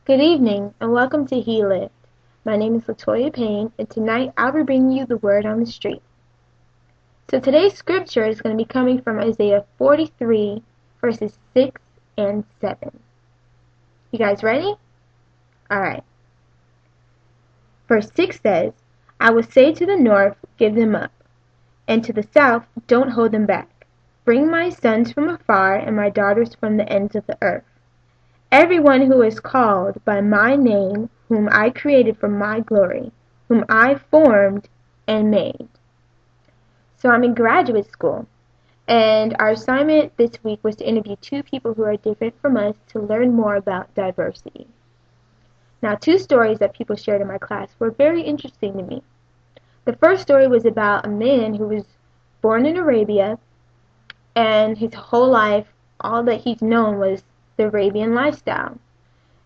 Good evening, and welcome to LiVeD. My name is Latoya Payne, and tonight I'll be bringing you the word on the street. So today's scripture is going to be coming from Isaiah 43, verses 6 and 7. You guys ready? Alright. Verse 6 says, I will say to the north, give them up, and to the south, don't hold them back. Bring my sons from afar and my daughters from the ends of the earth. Everyone who is called by my name, whom I created for my glory, whom I formed and made. So I'm in graduate school, and our assignment this week was to interview two people who are different from us to learn more about diversity. Now, two stories that people shared in my class were very interesting to me. The first story was about a man who was born in Arabia, and his whole life, all that he's known was the Arabian lifestyle.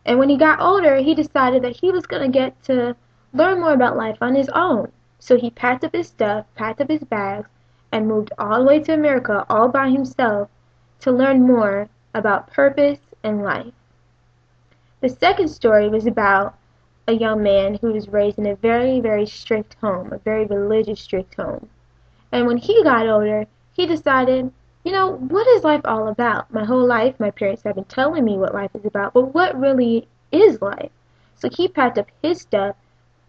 And when he got older, he decided that he was going to get to learn more about life on his own. So he packed up his stuff, packed up his bags, and moved all the way to America all by himself to learn more about purpose and life. The second story was about a young man who was raised in a very, very strict home, a very religious strict home. And when he got older, he decided, what is life all about? My whole life, my parents have been telling me what life is about, but what really is life? So he packed up his stuff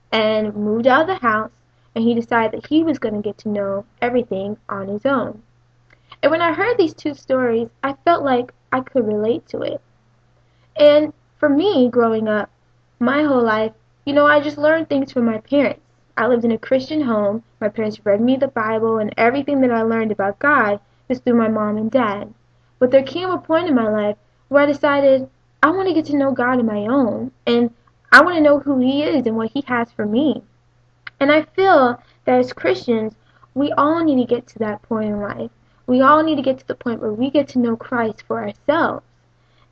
and moved out of the house, and he decided that he was going to get to know everything on his own. And when I heard these two stories, I felt like I could relate to it. And for me, growing up, my whole life, I just learned things from my parents. I lived in a Christian home. My parents read me the Bible, and everything that I learned about God was through my mom and dad. But there came a point in my life where I decided I want to get to know God on my own, and I want to know who He is and what He has for me. And I feel that as Christians, we all need to get to that point in life. We all need to get to the point where we get to know Christ for ourselves.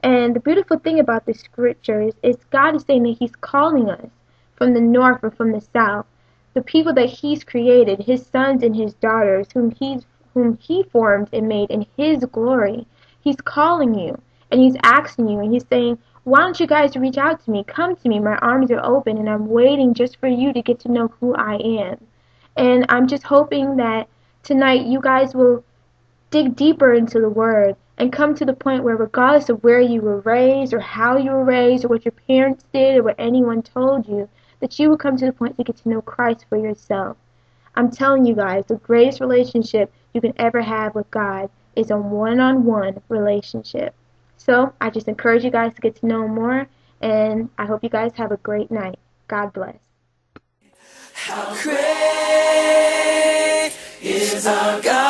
And the beautiful thing about this scripture is God is saying that He's calling us from the north or from the south, the people that He's created, His sons and His daughters, whom He formed and made in His glory. He's calling you, and He's asking you, and He's saying, why don't you guys reach out to me? Come to me. My arms are open, and I'm waiting just for you to get to know who I am. And I'm just hoping that tonight you guys will dig deeper into the Word and come to the point where, regardless of where you were raised or how you were raised or what your parents did or what anyone told you, that you will come to the point to get to know Christ for yourself. I'm telling you guys, the greatest relationship you can ever have with God is a one-on-one relationship. So I just encourage you guys to get to know Him more, and I hope you guys have a great night. God bless. How great is our God?